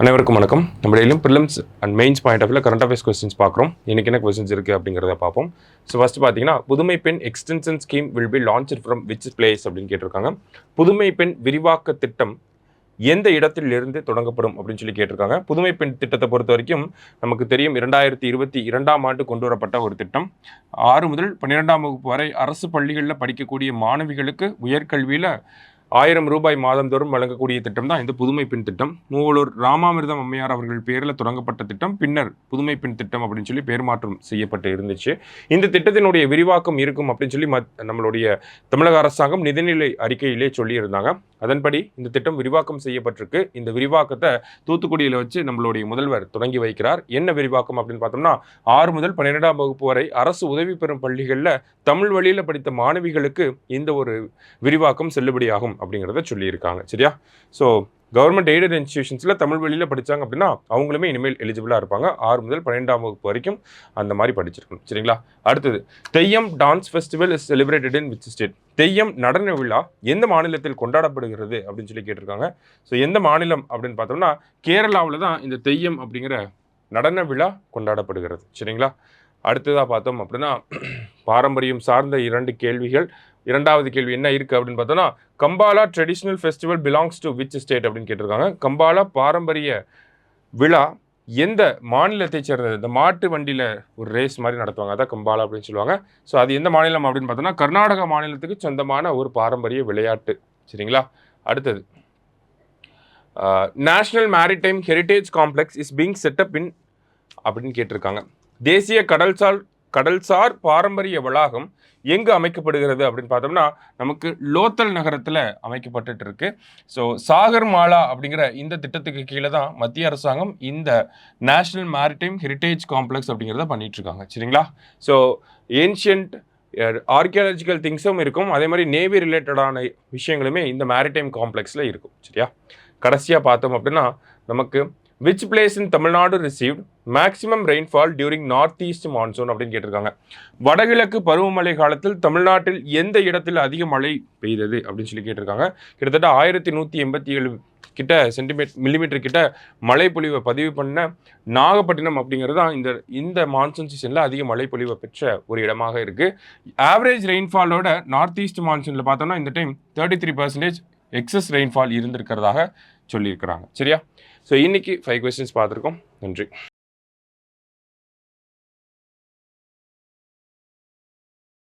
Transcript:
அனைவருக்கும் வணக்கம். நம்ம டெய்லியும் prelims and mains point of current affairs questions பார்க்குறோம். இன்றைக்கி என்ன கொஸ்டின்ஸ் இருக்குது அப்படிங்கிறத பார்ப்போம். ஸோ ஃபஸ்ட்டு பார்த்தீங்கன்னா, புதுமை பெண் extension scheme will be launch from which place அப்படின்னு கேட்டிருக்காங்க. புதுமை பெண் விரிவாக்க திட்டம் எந்த இடத்திலிருந்து தொடங்கப்படும் அப்படின்னு சொல்லி கேட்டிருக்காங்க. புதுமை பெண் திட்டத்தை பொறுத்த வரைக்கும் நமக்கு தெரியும் 2022ஆம் ஆண்டு கொண்டு வரப்பட்ட ஒரு திட்டம். 6 முதல் 12ஆம் வகுப்பு வரை அரசு பள்ளிகளில் படிக்கக்கூடிய மாணவிகளுக்கு உயர்கல்வியில் 1000 ரூபாய் மாதந்தோறும் வழங்கக்கூடிய திட்டம் தான் இந்த புதுமை பெண் திட்டம். மூவலூர் ராமாமிர்தம் அம்மையார் அவர்கள் பேரில் தொடங்கப்பட்ட திட்டம். பின்னர் புதுமை பெண் திட்டம் அப்படின்னு சொல்லி பேர் மாற்றம் செய்யப்பட்டு இருந்துச்சு. இந்த திட்டத்தினுடைய விரிவாக்கம் இருக்கும் அப்படின்னு சொல்லி நம்மளுடைய தமிழக அரசாங்கம் நிதிநிலை அறிக்கையிலே சொல்லியிருந்தாங்க. அதன்படி இந்த திட்டம் விரிவாக்கம் செய்யப்பட்டிருக்கு. இந்த விரிவாக்கத்தை தூத்துக்குடியில் வச்சு நம்மளுடைய முதல்வர் தொடங்கி வைக்கிறார். என்ன விரிவாக்கம் அப்படின்னு பார்த்தோம்னா, 6 முதல் 12ஆம் வகுப்பு வரை அரசு உதவி பெறும் பள்ளிகளில் தமிழ் வழியில் படித்த மாணவிகளுக்கு இந்த ஒரு விரிவாக்கம் செல்லுபடியாகும் அப்படிங்கிறத சொல்லியிருக்காங்க. சரியா? ஸோ கவர்மெண்ட் எய்டட் இன்ஸ்டிடியூஷன்ஸில் தமிழ் வழியில் படித்தாங்க அப்படின்னா அவங்களுமே இனிமேல் எலிஜிபிளாக இருப்பாங்க. 6 முதல் 12ஆம் வகுப்பு வரைக்கும் அந்த மாதிரி படிச்சிருக்கணும். சரிங்களா? அடுத்தது, Theyyam dance festival is celebrated in which state? Theyyam நடன விழா எந்த மாநிலத்தில் கொண்டாடப்படுகிறது அப்படின்னு சொல்லி கேட்டிருக்காங்க. ஸோ எந்த மாநிலம் அப்படின்னு பார்த்தோம்னா, கேரளாவில் தான் இந்த தெய்யம் அப்படிங்கிற நடன விழா கொண்டாடப்படுகிறது. சரிங்களா? அடுத்ததாக பார்த்தோம் அப்படின்னா, பாரம்பரியம் சார்ந்த 2 கேள்விகள். இரண்டாவது கேள்வி என்ன இருக்குது அப்படின்னு பார்த்தோன்னா, Kambala traditional festival belongs to which state அப்படின்னு கேட்டிருக்காங்க. கம்பாலா பாரம்பரிய விழா எந்த மாநிலத்தை சேர்ந்தது? இந்த மாட்டு வண்டியில் ஒரு ரேஸ் மாதிரி நடத்துவாங்க, அதான் கம்பாலா அப்படின்னு சொல்லுவாங்க. ஸோ அது எந்த மாநிலம் அப்படின்னு பார்த்தோன்னா, கர்நாடகா மாநிலத்துக்கு சொந்தமான ஒரு பாரம்பரிய விளையாட்டு. சரிங்களா? அடுத்தது, national maritime heritage complex is being set up in அப்படின்னு கேட்டிருக்காங்க. தேசிய கடல்சார் பாரம்பரிய வளாகம் எங்கு அமைக்கப்படுகிறது அப்படின்னு பார்த்தோம்னா, நமக்கு லோத்தல் நகரத்தில் அமைக்கப்பட்டு இருக்கு. ஸோ சாகர் மாலா அப்படிங்கிற இந்த திட்டத்துக்கு கீழே தான் மத்திய அரசாங்கம் இந்த நேஷனல் மேரிடைம் ஹெரிட்டேஜ் காம்ப்ளெக்ஸ் அப்படிங்கிறத பண்ணிட்டு இருக்காங்க. சரிங்களா? ஸோ ஏன்ஷியன்ட் ஆர்கியாலஜிக்கல் திங்ஸும் இருக்கும், அதே மாதிரி நேவி ரிலேட்டடான விஷயங்களுமே இந்த மேரிடைம் காம்ப்ளெக்ஸில் இருக்கும். சரியா? கடைசியாக பார்த்தோம் அப்படின்னா, நமக்கு which place in Tamil Nadu received maximum rainfall during north east monsoon அப்படின்னு கேட்டிருக்காங்க. வடகிழக்கு பருவமழை காலத்தில் தமிழ்நாட்டில் எந்த இடத்தில் அதிக மழை பெய்தது அப்படின்னு சொல்லி கேட்டிருக்காங்க. கிட்டத்தட்ட 1187 கிட்ட மில்லிமீட்டர் கிட்ட மழை பொழிவை பதிவு பண்ண நாகப்பட்டினம் அப்படிங்கிறது தான் இந்த மான்சூன் சீசனில் அதிக மழை பொழிவை பெற்ற ஒரு இடமாக இருக்குது. ஆவரேஜ் ரெயின்ஃபாலோட நார்த் ஈஸ்ட் மான்சூனில் பார்த்தோம்னா இந்த டைம் 33% எக்ஸஸ் ரெயின்ஃபால் இருந்திருக்கிறதாக சொல்லியிருக்கிறாங்க. சரியா? ஸோ இன்னைக்கு 5 கொஸ்டின்ஸ் பார்த்துருக்கோம். நன்றி.